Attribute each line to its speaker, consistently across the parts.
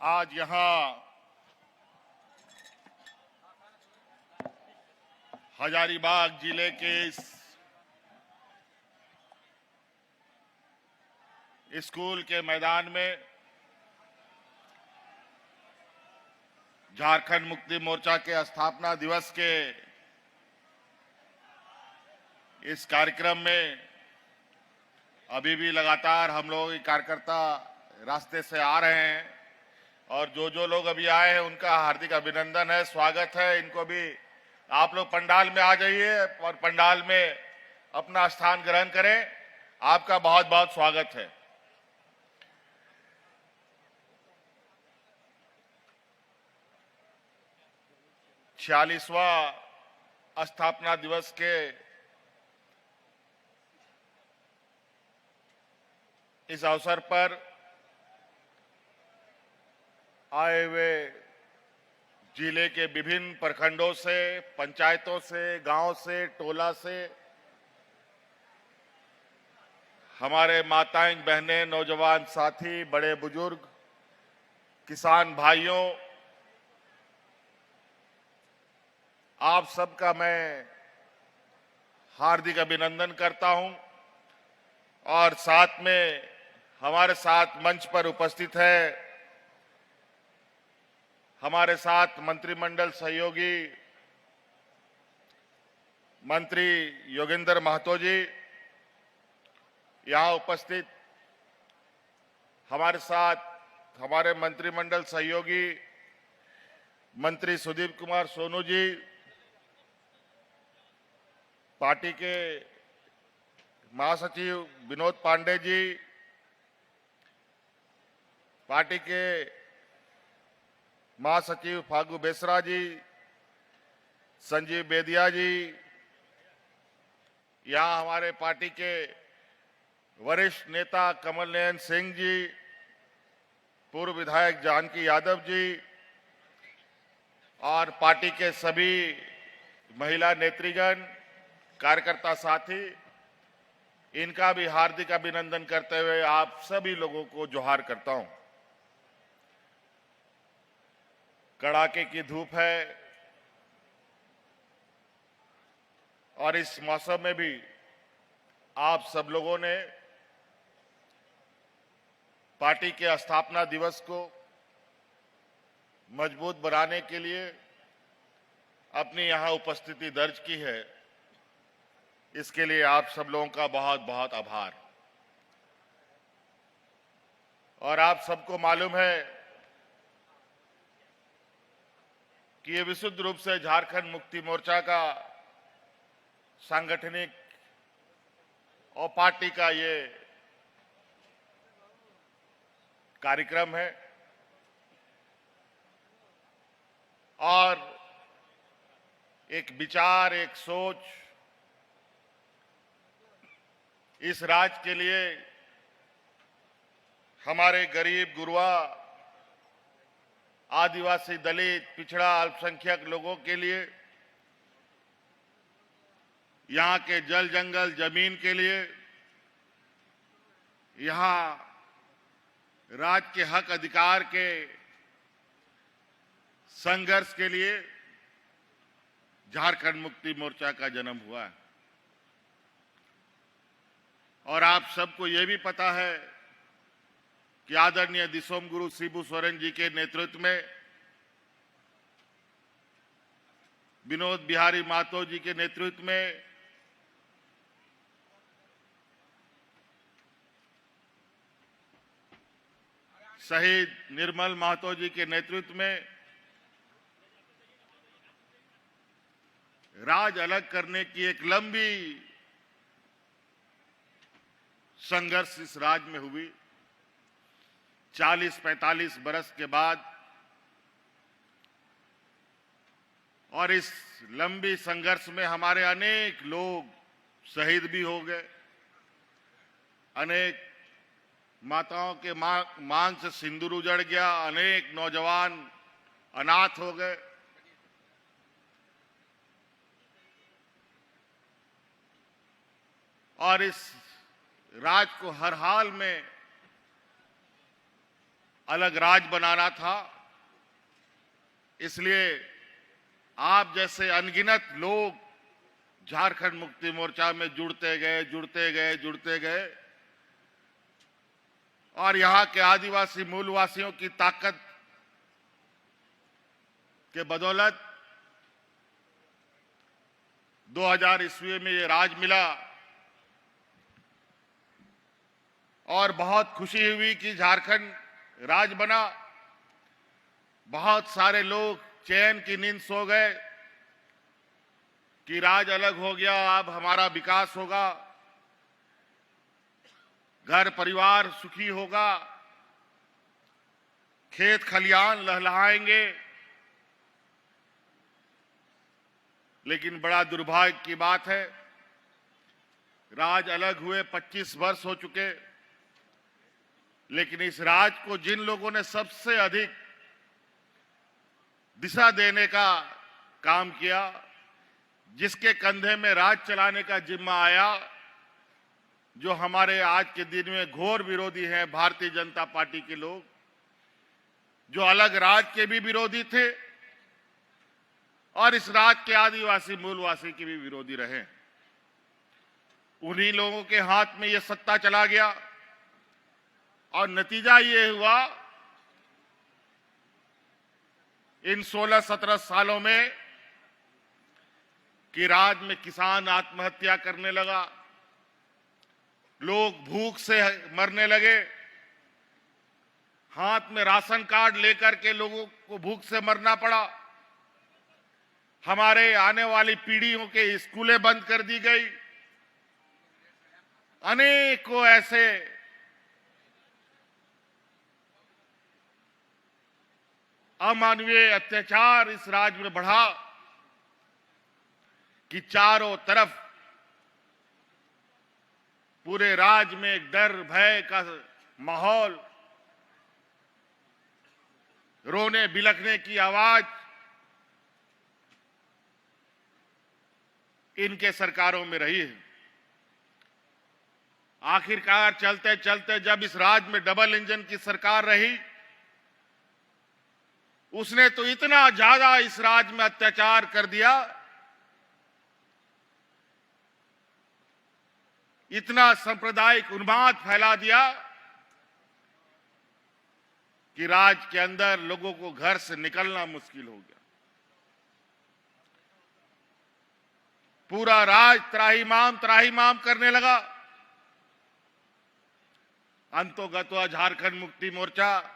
Speaker 1: आज यहाँ हजारीबाग जिले के इस स्कूल के मैदान में झारखंड मुक्ति मोर्चा के स्थापना दिवस के इस कार्यक्रम में अभी भी लगातार हम लोग कार्यकर्ता रास्ते से आ रहे हैं और जो लोग अभी आए हैं उनका हार्दिक अभिनंदन है, स्वागत है। इनको भी आप लोग पंडाल में आ जाइए और पंडाल में अपना स्थान ग्रहण करें। आपका बहुत बहुत स्वागत है। छियालीसवां स्थापना दिवस के इस अवसर पर आए हुए जिले के विभिन्न प्रखंडों से, पंचायतों से, गांव से, टोला से हमारे माताएं, बहनें, नौजवान साथी, बड़े बुजुर्ग, किसान भाइयों, आप सबका मैं हार्दिक अभिनंदन करता हूं। और साथ में हमारे साथ मंच पर उपस्थित है हमारे साथ मंत्रिमंडल सहयोगी मंत्री योगेंद्र महतो जी, यहां उपस्थित हमारे साथ हमारे मंत्रिमंडल सहयोगी मंत्री सुदीप कुमार सोनू जी, पार्टी के महासचिव विनोद पांडे जी, पार्टी के महासचिव फागू बेसरा जी, संजीव बेदिया जी, यहां हमारे पार्टी के वरिष्ठ नेता कमल नयन सिंह जी, पूर्व विधायक जानकी यादव जी और पार्टी के सभी महिला नेतृगण, कार्यकर्ता साथी, इनका भी हार्दिक अभिनंदन करते हुए आप सभी लोगों को जोहार करता हूं। कड़ाके की धूप है और इस मौसम में भी आप सब लोगों ने पार्टी के स्थापना दिवस को मजबूत बनाने के लिए अपनी यहां उपस्थिति दर्ज की है। इसके लिए आप सब लोगों का बहुत बहुत आभार। और आप सबको मालूम है कि ये विशुद्ध रूप से झारखंड मुक्ति मोर्चा का सांगठनिक और पार्टी का ये कार्यक्रम है और एक विचार, एक सोच इस राज्य के लिए हमारे गरीब, गुरबा, आदिवासी, दलित, पिछड़ा, अल्पसंख्यक लोगों के लिए, यहां के जल, जंगल, जमीन के लिए, यहां राज्य के हक अधिकार के संघर्ष के लिए झारखंड मुक्ति मोर्चा का जन्म हुआ है। और आप सबको यह भी पता है कि आदरणीय दिसोम गुरु शिबू सोरेन जी के नेतृत्व में, विनोद बिहारी महतो जी के नेतृत्व में शहीद निर्मल महतो जी के नेतृत्व में राज अलग करने की एक लंबी संघर्ष इस राज्य में हुई। 40-45 बरस के बाद और इस लंबी संघर्ष में हमारे अनेक लोग शहीद भी हो गए, अनेक माताओं के मांग से सिंदूर उजड़ गया, अनेक नौजवान अनाथ हो गए। और इस राज्य को हर हाल में अलग राज बनाना था। इसलिए आप जैसे अनगिनत लोग झारखंड मुक्ति मोर्चा में जुड़ते गए और यहाँ के आदिवासी मूलवासियों की ताकत के बदौलत 2000 ईस्वी में ये राज मिला और बहुत खुशी हुई कि झारखंड राज बना। बहुत सारे लोग चैन की नींद सो गए कि राज अलग हो गया, अब हमारा विकास होगा, घर परिवार सुखी होगा, खेत खलियान लहलहाएंगे। लेकिन बड़ा दुर्भाग्य की बात है, राज अलग हुए 25 वर्ष हो चुके, लेकिन इस राज को जिन लोगों ने सबसे अधिक दिशा देने का काम किया, जिसके कंधे में राज चलाने का जिम्मा आया, जो हमारे आज के दिन में घोर विरोधी हैं भारतीय जनता पार्टी के लोग, जो अलग राज के भी विरोधी थे और इस राज के आदिवासी मूलवासी के भी विरोधी रहे, उन्हीं लोगों के हाथ में ये सत्ता चला गया और नतीजा ये हुआ इन 16-17 सालों में कि राज्य में किसान आत्महत्या करने लगा, लोग भूख से मरने लगे, हाथ में राशन कार्ड लेकर के लोगों को भूख से मरना पड़ा, हमारे आने वाली पीढ़ियों के स्कूलें बंद कर दी गई, अनेकों ऐसे अमानवीय अत्याचार इस राज्य में बढ़ा कि चारों तरफ पूरे राज्य में एक डर भय का माहौल, रोने बिलखने की आवाज इनके सरकारों में रही है। आखिरकार चलते चलते जब इस राज्य में डबल इंजन की सरकार रही, उसने तो इतना ज्यादा इस राज्य में अत्याचार कर दिया, इतना सांप्रदायिक उन्माद फैला दिया कि राज्य के अंदर लोगों को घर से निकलना मुश्किल हो गया। पूरा राज्य त्राहिमाम करने लगा। अंतोगत्वा झारखंड मुक्ति मोर्चा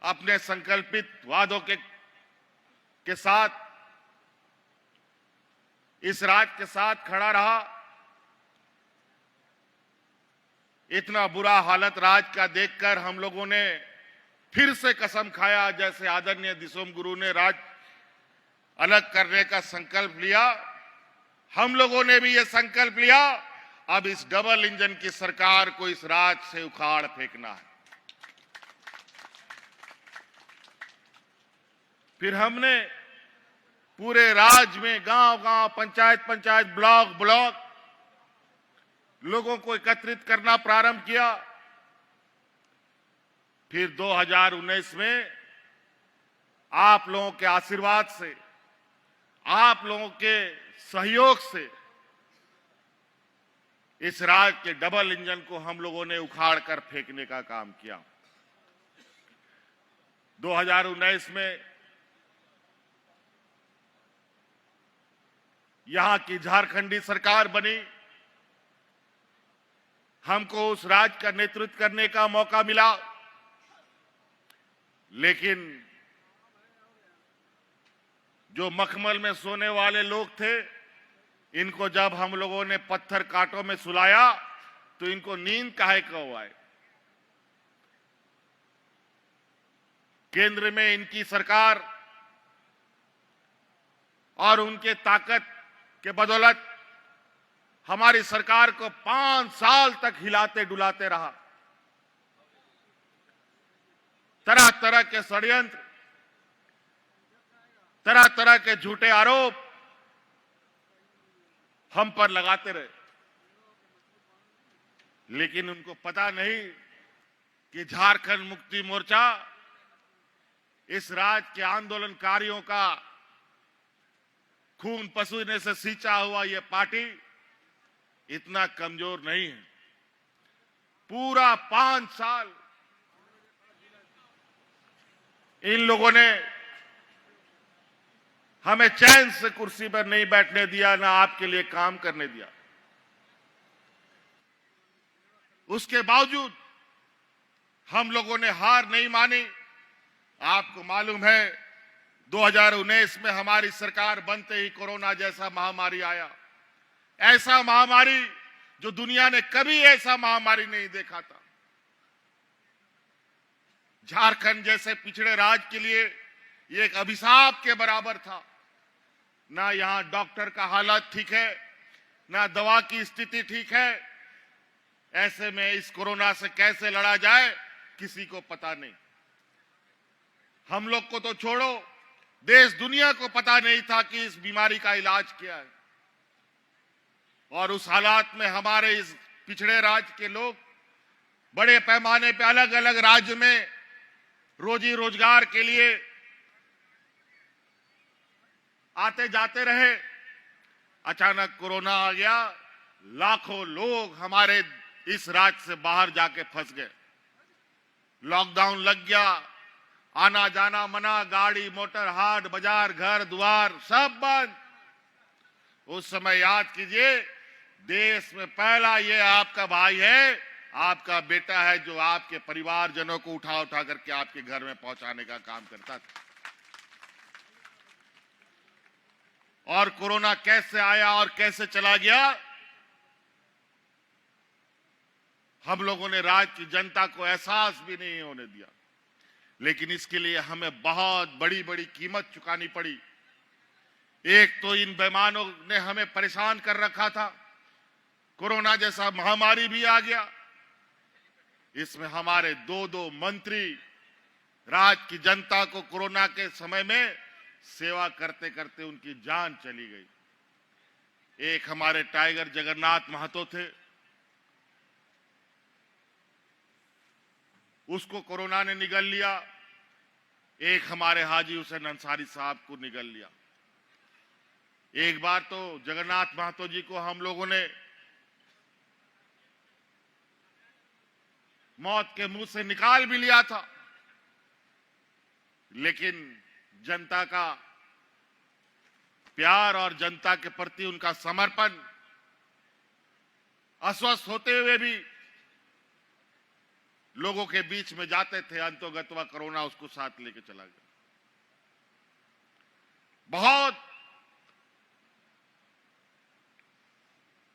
Speaker 1: अपने संकल्पित वादों के साथ इस राज्य के साथ खड़ा रहा। इतना बुरा हालत राज्य का देखकर हम लोगों ने फिर से कसम खाया, जैसे आदरणीय दिसोम गुरु ने राज्य अलग करने का संकल्प लिया, हम लोगों ने भी ये संकल्प लिया, अब इस डबल इंजन की सरकार को इस राज्य से उखाड़ फेंकना है। फिर हमने पूरे राज्य में गांव-गांव, पंचायत, ब्लॉक लोगों को एकत्रित करना प्रारंभ किया। फिर 2019 में आप लोगों के आशीर्वाद से, आप लोगों के सहयोग से इस राज्य के डबल इंजन को हम लोगों ने उखाड़ कर फेंकने का काम किया। 2019 में यहां की झारखंडी सरकार बनी, हमको उस राज्य का नेतृत्व करने का मौका मिला, लेकिन जो मखमल में सोने वाले लोग थे, इनको जब हम लोगों ने पत्थर कांटों में सुलाया तो इनको नींद काहे को आए। केंद्र में इनकी सरकार और उनके ताकत के बदौलत हमारी सरकार को 5 साल तक हिलाते डुलाते रहा। तरह तरह के षड्यंत्र, तरह तरह के झूठे आरोप हम पर लगाते रहे। लेकिन उनको पता नहीं कि झारखंड मुक्ति मोर्चा इस राज्य के आंदोलनकारियों का खून पसीने से सींचा हुआ ये पार्टी इतना कमजोर नहीं है। पूरा 5 साल इन लोगों ने हमें चैन से कुर्सी पर नहीं बैठने दिया, ना आपके लिए काम करने दिया। उसके बावजूद हम लोगों ने हार नहीं मानी। आपको मालूम है 2019 में हमारी सरकार बनते ही कोरोना जैसा महामारी आया। ऐसा महामारी जो दुनिया ने कभी ऐसा महामारी नहीं देखा था। झारखंड जैसे पिछड़े राज्य के लिए ये एक अभिशाप के बराबर था। ना यहां डॉक्टर का हालत ठीक है, ना दवा की स्थिति ठीक है। ऐसे में इस कोरोना से कैसे लड़ा जाए किसी को पता नहीं। हम लोग को तो छोड़ो, देश दुनिया को पता नहीं था कि इस बीमारी का इलाज क्या है। और उस हालात में हमारे इस पिछड़े राज्य के लोग बड़े पैमाने पे अलग अलग राज्य में रोजी रोजगार के लिए आते जाते रहे। अचानक कोरोना आ गया, लाखों लोग हमारे इस राज्य से बाहर जाके फंस गए। लॉकडाउन लग गया, आना जाना मना, गाड़ी मोटर हाट बाजार घर द्वार सब बंद। उस समय याद कीजिए, देश में पहला ये आपका भाई है, आपका बेटा है, जो आपके परिवारजनों को उठा उठा करके आपके घर में पहुंचाने का काम करता था। और कोरोना कैसे आया और कैसे चला गया, हम लोगों ने राज्य की जनता को एहसास भी नहीं होने दिया। लेकिन इसके लिए हमें बहुत बड़ी बड़ी कीमत चुकानी पड़ी। एक तो इन बेईमानों ने हमें परेशान कर रखा था, कोरोना जैसा महामारी भी आ गया। इसमें हमारे दो मंत्री राज्य की जनता को कोरोना के समय में सेवा करते करते उनकी जान चली गई। एक हमारे टाइगर जगन्नाथ महतो थे, उसको कोरोना ने निगल लिया। एक हमारे हाजी हुसैन अंसारी साहब को निगल लिया। एक बार तो जगन्नाथ महतो जी को हम लोगों ने मौत के मुंह से निकाल भी लिया था, लेकिन जनता का प्यार और जनता के प्रति उनका समर्पण, अस्वस्थ होते हुए भी लोगों के बीच में जाते थे। अंतोगत्वा कोरोना उसको साथ लेके चला गया। बहुत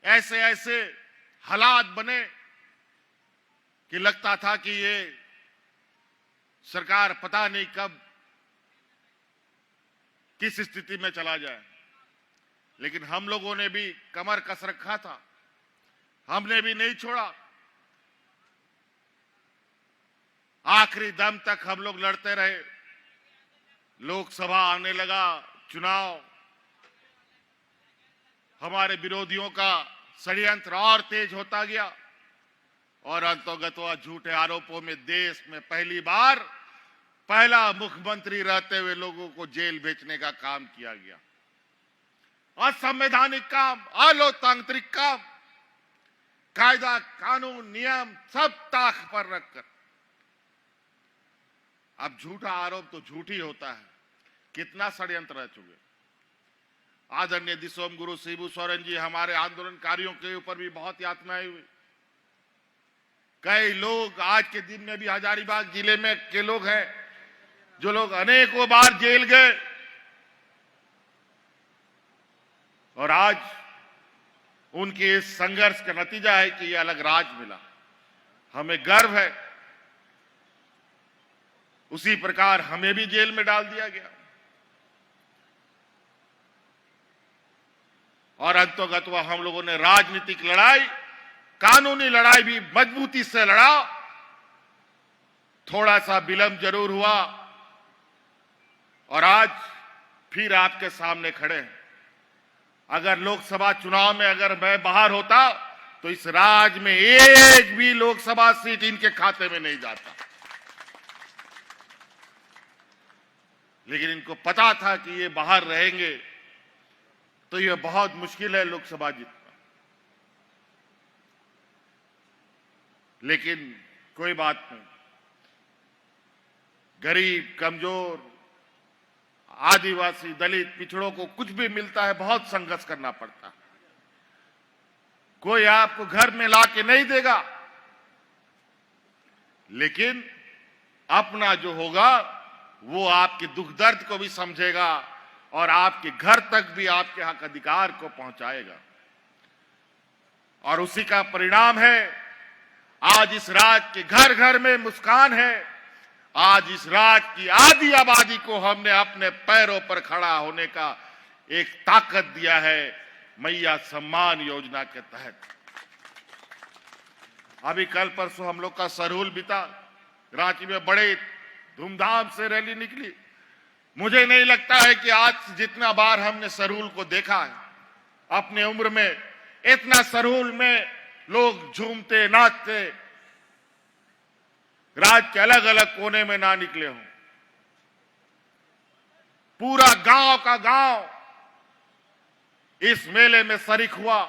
Speaker 1: ऐसे ऐसे हालात बने कि लगता था कि ये सरकार पता नहीं कब किस स्थिति में चला जाए। लेकिन हम लोगों ने भी कमर कस रखा था, हमने भी नहीं छोड़ा। आखिरी दम तक हम लोग लड़ते रहे। लोकसभा आने लगा, चुनाव, हमारे विरोधियों का षड्यंत्र और तेज होता गया और अंतोगत्वा झूठे आरोपों में देश में पहली बार पहला मुख्यमंत्री रहते हुए लोगों को जेल भेजने का काम किया गया। असंवैधानिक काम, अलोकतांत्रिक काम, कायदा कानून नियम सब ताक पर रखकर। अब झूठा आरोप तो झूठ ही होता है। कितना षड्यंत्र रह चुके। आदरणीय दिसोम गुरु शिबू सोरेन जी, हमारे आंदोलनकारियों के ऊपर भी बहुत यातनाएं हुई। कई लोग आज के दिन में भी हजारीबाग जिले में के लोग हैं जो लोग अनेकों बार जेल गए और आज उनके इस संघर्ष का नतीजा है कि ये अलग राज मिला। हमें गर्व है। उसी प्रकार हमें भी जेल में डाल दिया गया और अंतोगत्वा हम लोगों ने राजनीतिक लड़ाई, कानूनी लड़ाई भी मजबूती से लड़ा। थोड़ा सा विलंब जरूर हुआ और आज फिर आपके सामने खड़े हैं। अगर लोकसभा चुनाव में अगर मैं बाहर होता तो इस राज्य में एक भी लोकसभा सीट इनके खाते में नहीं जाता। लेकिन इनको पता था कि ये बाहर रहेंगे तो ये बहुत मुश्किल है लोकसभा जीतना। लेकिन कोई बात नहीं, गरीब, कमजोर, आदिवासी, दलित, पिछड़ों को कुछ भी मिलता है बहुत संघर्ष करना पड़ता है। कोई आपको घर में लाके नहीं देगा, लेकिन अपना जो होगा वो आपके दुख दर्द को भी समझेगा और आपके घर तक भी आपके हक अधिकार को पहुंचाएगा। और उसी का परिणाम है आज इस राज्य के घर घर में मुस्कान है। आज इस राज्य की आधी आबादी को हमने अपने पैरों पर खड़ा होने का एक ताकत दिया है मैया सम्मान योजना के तहत। अभी कल परसों हम लोग का सरहुल बीता, रांची में बड़े धूमधाम से रैली निकली। मुझे नहीं लगता है कि आज जितना बार हमने सरहुल को देखा है अपने उम्र में, इतना सरहुल में लोग झूमते नाचते राज्य के अलग अलग कोने में ना निकले हों। पूरा गांव का गांव इस मेले में शरीक हुआ।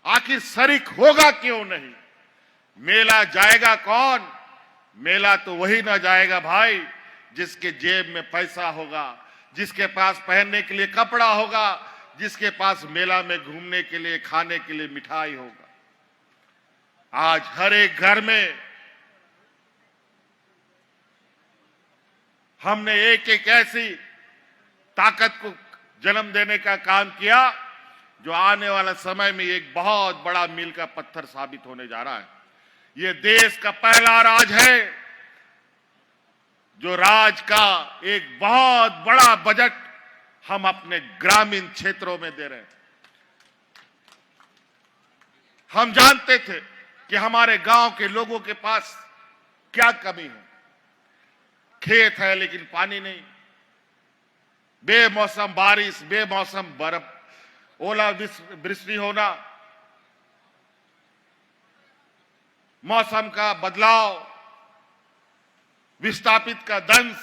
Speaker 1: आखिर शरीक होगा क्यों नहीं? मेला जाएगा कौन? मेला तो वही ना जाएगा भाई जिसके जेब में पैसा होगा, जिसके पास पहनने के लिए कपड़ा होगा, जिसके पास मेला में घूमने के लिए, खाने के लिए मिठाई होगा। आज हर एक घर में हमने एक एक ऐसी ताकत को जन्म देने का काम किया जो आने वाला समय में एक बहुत बड़ा मील का पत्थर साबित होने जा रहा है। ये देश का पहला राज है जो राज्य का एक बहुत बड़ा बजट हम अपने ग्रामीण क्षेत्रों में दे रहे हैं। हम जानते थे कि हमारे गांव के लोगों के पास क्या कमी है। खेत है लेकिन पानी नहीं, बेमौसम बारिश, बेमौसम बर्फ, ओलावृष्टि होना, मौसम का बदलाव, विस्थापित का दंश,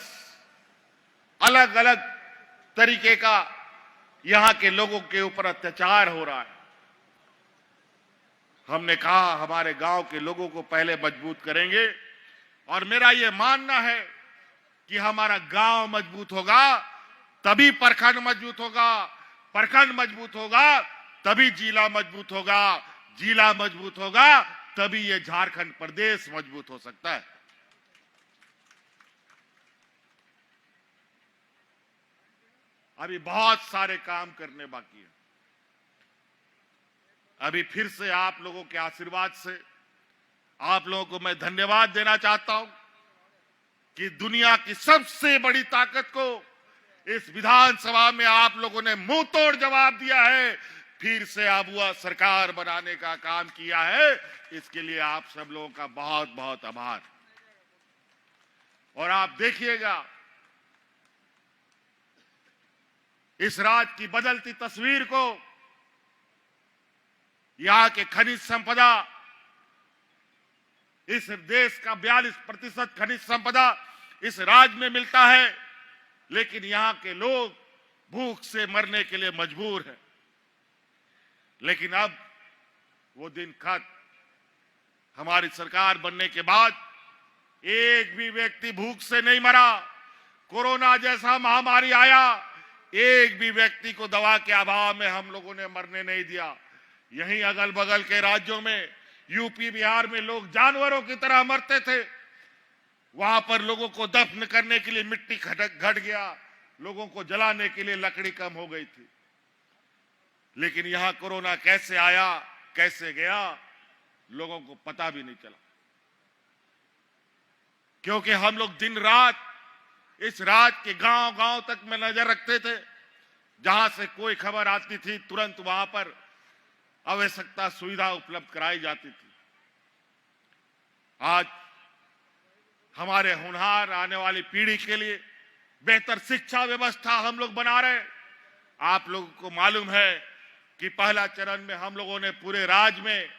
Speaker 1: अलग अलग तरीके का यहां के लोगों के ऊपर अत्याचार हो रहा है। हमने कहा हमारे गांव के लोगों को पहले मजबूत करेंगे और मेरा यह मानना है कि हमारा गांव मजबूत होगा तभी प्रखंड मजबूत होगा, प्रखंड मजबूत होगा तभी जिला मजबूत होगा, जिला मजबूत होगा तभी ये झारखंड प्रदेश मजबूत हो सकता है। अभी बहुत सारे काम करने बाकी है। अभी फिर से आप लोगों के आशीर्वाद से आप लोगों को मैं धन्यवाद देना चाहता हूं कि दुनिया की सबसे बड़ी ताकत को इस विधानसभा में आप लोगों ने मुंह तोड़ जवाब दिया है, फिर से आबुआ सरकार बनाने का काम किया है। इसके लिए आप सब लोगों का बहुत बहुत आभार। और आप देखिएगा इस राज्य की बदलती तस्वीर को, यहां के खनिज संपदा, इस देश का 42% खनिज संपदा इस राज्य में मिलता है, लेकिन यहां के लोग भूख से मरने के लिए मजबूर हैं। लेकिन अब वो दिन खत्म। हमारी सरकार बनने के बाद एक भी व्यक्ति भूख से नहीं मरा। कोरोना जैसा महामारी आया, एक भी व्यक्ति को दवा के अभाव में हम लोगों ने मरने नहीं दिया। यहीं अगल बगल के राज्यों में, यूपी बिहार में लोग जानवरों की तरह मरते थे। वहां पर लोगों को दफन करने के लिए मिट्टी घट गया, लोगों को जलाने के लिए लकड़ी कम हो गई थी। लेकिन यहां कोरोना कैसे आया, कैसे गया, लोगों को पता भी नहीं चला, क्योंकि हम लोग दिन रात इस राज्य के गांव गांव तक में नजर रखते थे। जहां से कोई खबर आती थी तुरंत वहां पर आवश्यकता सुविधा उपलब्ध कराई जाती थी। आज हमारे होनहार आने वाली पीढ़ी के लिए बेहतर शिक्षा व्यवस्था हम लोग बना रहे हैं। आप लोगों को मालूम है कि पहला चरण में हम लोगों ने पूरे राज्य में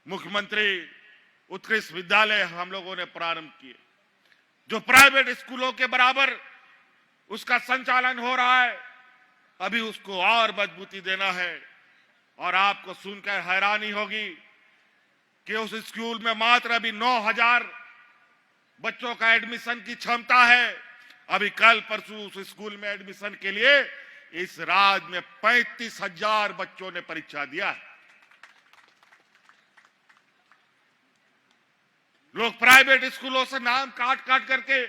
Speaker 1: मुख्यमंत्री उत्कृष्ट विद्यालय हम लोगों ने प्रारंभ किए, जो प्राइवेट स्कूलों के बराबर उसका संचालन हो रहा है। अभी उसको और मजबूती देना है। और आपको सुनकर हैरानी होगी कि उस स्कूल में मात्र अभी 9,000 बच्चों का एडमिशन की क्षमता है। अभी कल परसों उस स्कूल में एडमिशन के लिए इस राज्य में 35,000 बच्चों ने परीक्षा दिया है। लोग प्राइवेट स्कूलों से नाम काट काट करके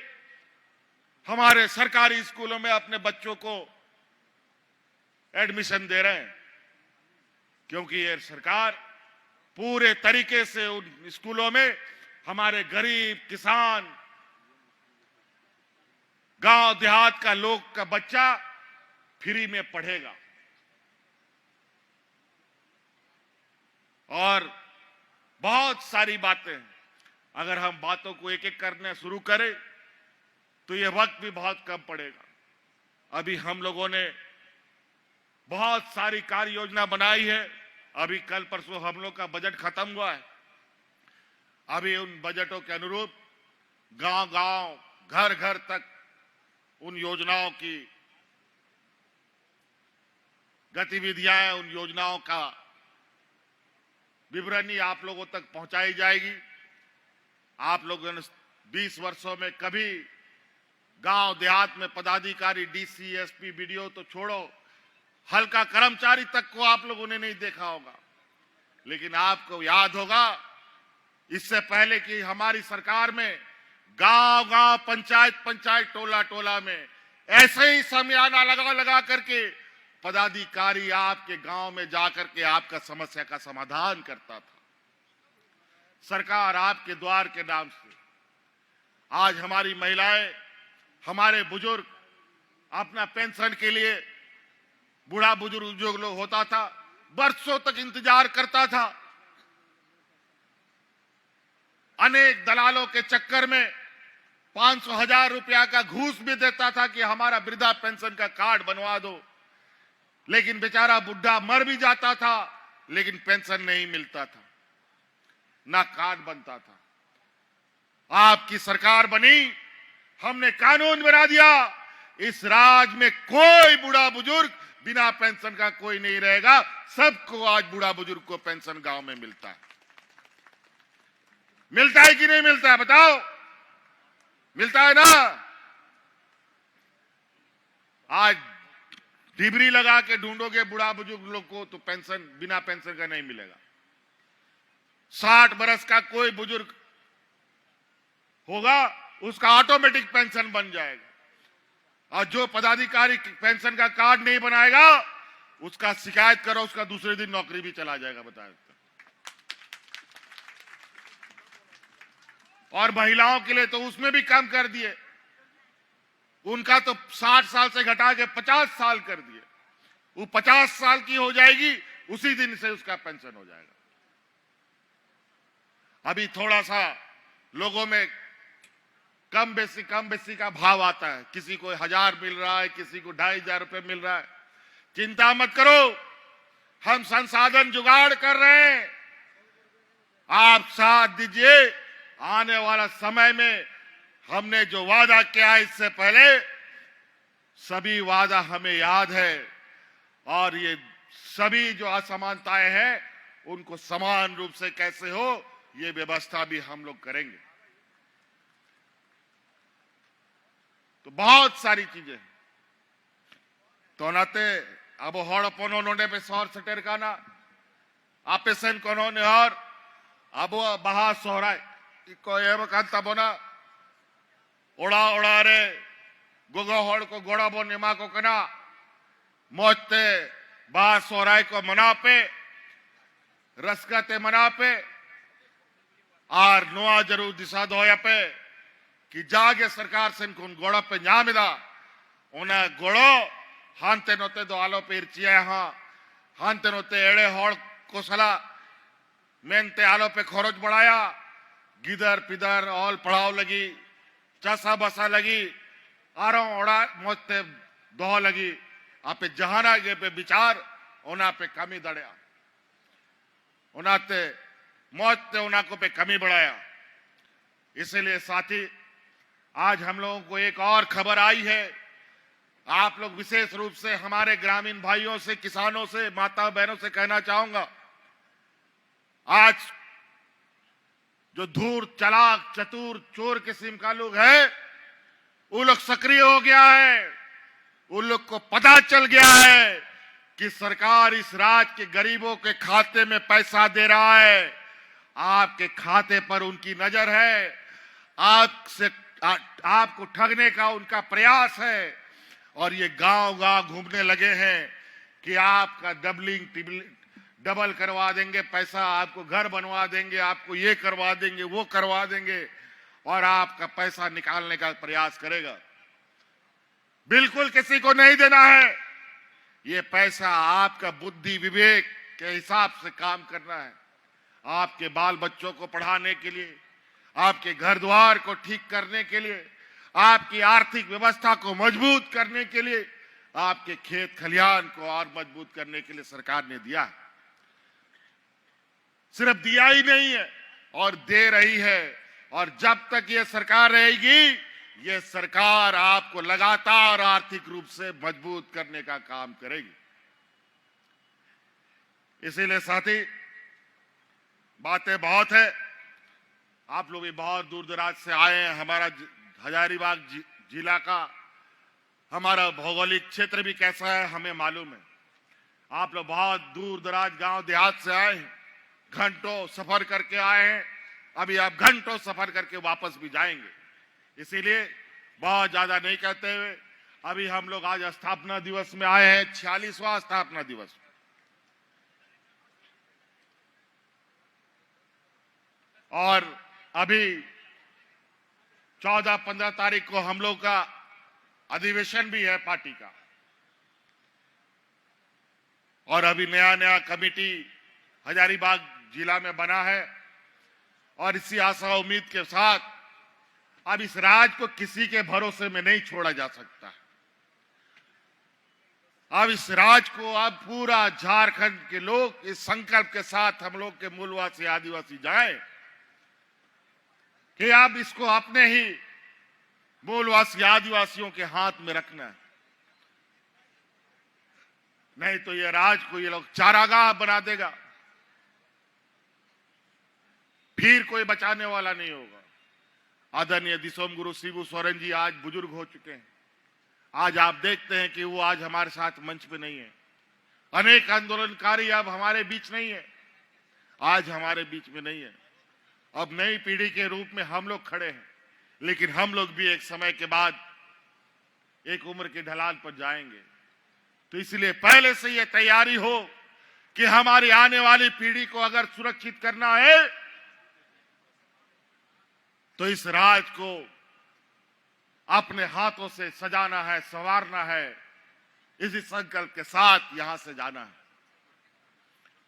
Speaker 1: हमारे सरकारी स्कूलों में अपने बच्चों को एडमिशन दे रहे हैं, क्योंकि ये सरकार पूरे तरीके से उन स्कूलों में हमारे गरीब किसान, गांव देहात का लोग का बच्चा फ्री में पढ़ेगा। और बहुत सारी बातें हैं, अगर हम बातों को एक एक करने शुरू करें तो यह वक्त भी बहुत कम पड़ेगा। अभी हम लोगों ने बहुत सारी कार्य योजना बनाई है। अभी कल परसों हम लोग का बजट खत्म हुआ है। अभी उन बजटों के अनुरूप गांव-गांव, घर-घर तक उन योजनाओं की गतिविधियां, उन योजनाओं का विवरणी आप लोगों तक पहुंचाई जाएगी। आप लोगों ने 20 वर्षों में कभी गांव देहात में पदाधिकारी, डीसी, एसपी, बीडीओ तो छोड़ो, हल्का कर्मचारी तक को आप लोगों ने नहीं देखा होगा। लेकिन आपको याद होगा, इससे पहले कि हमारी सरकार में गांव-गांव, पंचायत-पंचायत, टोला-टोला में ऐसे ही समियाना लगा करके पदाधिकारी आपके गांव में जाकर के आपका समस्या का समाधान करता था। सरकार आपके द्वार के नाम से आज हमारी महिलाएं, हमारे बुजुर्ग अपना पेंशन के लिए, बूढ़ा बुजुर्ग जो लोग होता था बरसों तक इंतजार करता था, अनेक दलालों के चक्कर में 500,000 रुपया का घूस भी देता था कि हमारा वृद्धा पेंशन का कार्ड बनवा दो। लेकिन बेचारा बुढ़ा मर भी जाता था, लेकिन पेंशन नहीं मिलता था, ना कार्ड बनता था। आपकी सरकार बनी, हमने कानून बना दिया, इस राज्य में कोई बूढ़ा बुजुर्ग बिना पेंशन का कोई नहीं रहेगा। सबको आज बूढ़ा बुजुर्ग को पेंशन गांव में मिलता है। मिलता है कि नहीं मिलता है, बताओ? मिलता है ना? आज डिबरी लगा के ढूंढोगे बूढ़ा बुजुर्ग लोग को तो पेंशन, बिना पेंशन का नहीं मिलेगा। 60 बरस का कोई बुजुर्ग होगा, उसका ऑटोमेटिक पेंशन बन जाएगा। और जो पदाधिकारी पेंशन का कार्ड नहीं बनाएगा, उसका शिकायत करो, उसका दूसरे दिन नौकरी भी चला जाएगा, बताए। और महिलाओं के लिए तो उसमें भी कम कर दिए, उनका तो 60 साल से घटा के 50 साल कर दिए। वो 50 साल की हो जाएगी, उसी दिन से उसका पेंशन हो जाएगा। अभी थोड़ा सा लोगों में कम बेसी का भाव आता है, किसी को 1000 मिल रहा है, किसी को 2500 रुपए मिल रहा है। चिंता मत करो, हम संसाधन जुगाड़ कर रहे हैं, आप साथ दीजिए। आने वाला समय में हमने जो वादा किया है, इससे पहले सभी वादा हमें याद है, और ये सभी जो असमानताएं हैं उनको समान रूप से कैसे हो, ये व्यवस्था भी हम लोग करेंगे। तो बहुत सारी चीजें तो नाते अब हड़ पनोने पे सौर सटेर का ना आपेसन कोनोने और अब बहा सोहराय को एम कांता बोना ओड़ा ओड़ा रे गोगो हड़ को गोड़ा बो निमा को कना मोते बहा सोहराय को मना पे रसगते मना पे और नुआ जरूर दिशा दोया पे कि जागे सरकार से इनको गोड़ा पे न्यामिदा उन्हें गोड़ो हांते नोते दो आलो पे इर्चिया हाँ हांते नोते एड़े हड़ को सला मेंते आलो पे खरोच बढ़ाया गिदर पिदर ऑल पढ़ाओ लगी चसा बसा लगी आरो ओड़ा मोते दो लगी आपे जहाना गे पे विचार उना पे कमी दड़िया, उनाते मौत ने उना को पे कमी बढ़ाया। इसलिए साथी, आज हम लोगों को एक और खबर आई है। आप लोग विशेष रूप से हमारे ग्रामीण भाइयों से, किसानों से, माता बहनों से कहना चाहूंगा, आज जो धूर्त, चालाक, चतुर, चोर किस्म का लोग है, वो लोग सक्रिय हो गया है। उन लोग को पता चल गया है कि सरकार इस राज्य के गरीबों के खाते में पैसा दे रहा है। आपके खाते पर उनकी नजर है, आपको ठगने का उनका प्रयास है, और ये गांव-गांव घूमने लगे हैं कि आपका डबल करवा देंगे पैसा, आपको घर बनवा देंगे, आपको ये करवा देंगे, वो करवा देंगे, और आपका पैसा निकालने का प्रयास करेगा। बिल्कुल किसी को नहीं देना है। ये पैसा आपका बुद्धि विवेक के हिसाब से काम करना है। आपके बाल बच्चों को पढ़ाने के लिए, आपके घर द्वार को ठीक करने के लिए, आपकी आर्थिक व्यवस्था को मजबूत करने के लिए, आपके खेत खलिहान को और मजबूत करने के लिए सरकार ने दिया है। सिर्फ दिया ही नहीं है, और दे रही है। और जब तक ये सरकार रहेगी, ये सरकार आपको लगातार आर्थिक रूप से मजबूत करने का काम करेगी। इसीलिए साथी, बातें बहुत है। आप लोग भी बहुत दूर दराज से आए हैं। हमारा हजारीबाग जिला का हमारा भौगोलिक क्षेत्र भी कैसा है हमें मालूम है। आप लोग बहुत दूर दराज गांव देहात से आए हैं, घंटों सफर करके आए हैं। अभी आप घंटों सफर करके वापस भी जाएंगे। इसीलिए बहुत ज्यादा नहीं कहते हुए, अभी हम लोग आज स्थापना दिवस में आए हैं, 46वां स्थापना दिवस। और अभी 14-15 तारीख को हम लोग का अधिवेशन भी है पार्टी का, और अभी नया नया कमेटी हजारीबाग जिला में बना है। और इसी आशा उम्मीद के साथ अब इस राज्य को किसी के भरोसे में नहीं छोड़ा जा सकता। अब इस राज्य को अब पूरा झारखंड के लोग इस संकल्प के साथ, हम लोग के मूलवासी आदिवासी जाएं कि अब इसको अपने ही मूलवासी आदिवासियों के हाथ में रखना है। नहीं तो ये राज्य को ये लोग चारागाह बना देगा, फिर कोई बचाने वाला नहीं होगा। आदरणीय दिसोम गुरु शिबू सोरेन जी आज बुजुर्ग हो चुके हैं। आज आप देखते हैं कि वो आज हमारे साथ मंच पे नहीं है। अनेक आंदोलनकारी अब हमारे बीच नहीं है, आज हमारे बीच में नहीं है। अब नई पीढ़ी के रूप में हम लोग खड़े हैं, लेकिन हम लोग भी एक समय के बाद एक उम्र के ढलान पर जाएंगे। तो इसलिए पहले से ये तैयारी हो कि हमारी आने वाली पीढ़ी को अगर सुरक्षित करना है तो इस राज्य को अपने हाथों से सजाना है, संवारना है। इसी संकल्प के साथ यहां से जाना है।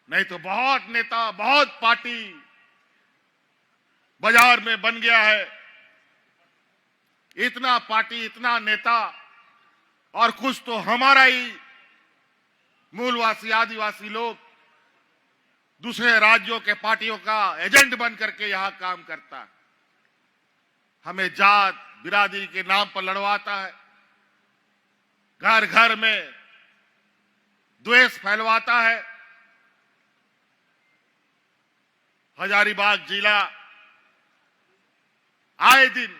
Speaker 1: नहीं तो बहुत नेता, बहुत पार्टी बाजार में बन गया है। इतना पार्टी, इतना नेता, और कुछ तो हमारा ही मूलवासी आदिवासी लोग दूसरे राज्यों के पार्टियों का एजेंट बन करके यहां काम करता है। हमें जात बिरादरी के नाम पर लड़वाता है, घर घर में द्वेष फैलवाता है। हजारीबाग जिला आए दिन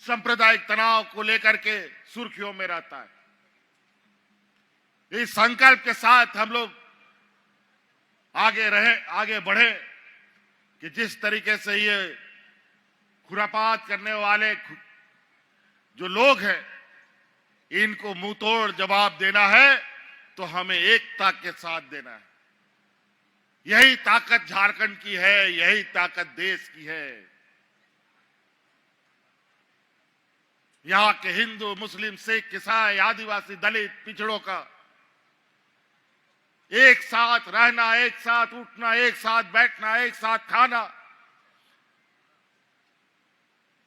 Speaker 1: सांप्रदायिक तनाव को लेकर के सुर्खियों में रहता है। इस संकल्प के साथ हम लोग आगे बढ़े कि जिस तरीके से ये खुरापात करने वाले जो लोग हैं, इनको मुंह तोड़ जवाब देना है तो हमें एकता के साथ देना है। यही ताकत झारखंड की है, यही ताकत देश की है। यहां के हिंदू, मुस्लिम, सिख, ईसाई, आदिवासी, दलित, पिछड़ों का एक साथ रहना, एक साथ उठना, एक साथ बैठना, एक साथ खाना,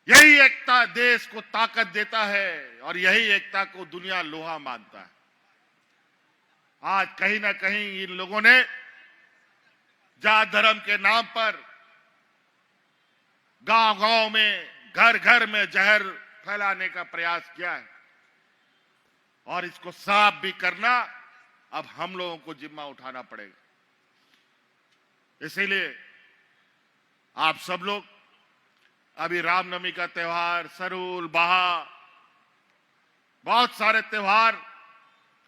Speaker 1: यही एकता देश को ताकत देता है, और यही एकता को दुनिया लोहा मानता है। आज कहीं ना कहीं इन लोगों ने जात धर्म के नाम पर गांव-गांव में, घर-घर में जहर फैलाने का प्रयास किया है और इसको साफ भी करना अब हम लोगों को जिम्मा उठाना पड़ेगा। इसीलिए आप सब लोग अभी रामनवमी का त्योहार, सरूल, बाहा, बहुत सारे त्योहार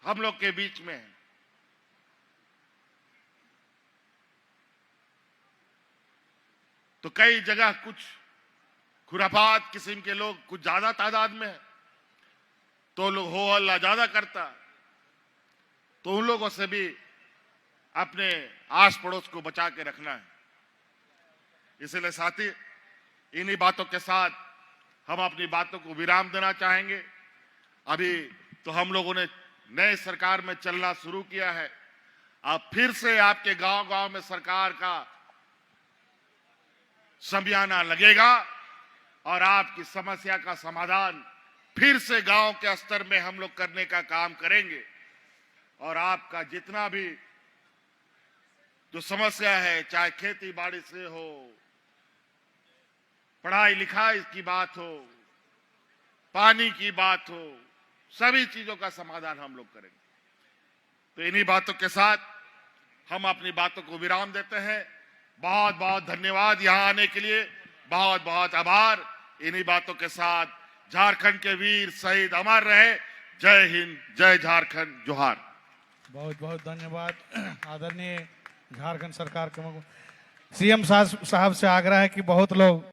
Speaker 1: हम लोग के बीच में है। तो कई जगह कुछ खुराफात किस्म के लोग कुछ ज्यादा तादाद में है, तो लोग हो हल्ला ज्यादा करता, तो उन लोगों से भी अपने आस पड़ोस को बचा के रखना है। इसलिए साथी, इन्हीं बातों के साथ हम अपनी बातों को विराम देना चाहेंगे। अभी तो हम लोगों ने नए सरकार में चलना शुरू किया है। अब फिर से आपके गांव-गांव में सरकार का समियाना लगेगा और आपकी समस्या का समाधान फिर से गांव के स्तर में हम लोग करने का काम करेंगे। और आपका जितना भी जो समस्या है, चाहे खेती बाड़ी से हो, पढ़ाई लिखाई की बात हो, पानी की बात हो, सभी चीजों का समाधान हम लोग करेंगे। तो इन्हीं बातों के साथ हम अपनी बातों को विराम देते हैं। बहुत बहुत धन्यवाद यहाँ आने के लिए, बहुत बहुत आभार। इन्हीं बातों के साथ झारखंड के वीर शहीद अमर रहे। जय हिंद, जय झारखंड, जोहार।
Speaker 2: बहुत बहुत धन्यवाद। आदरणीय झारखंड सरकार के सीएम साहब से आग्रह है कि बहुत लोग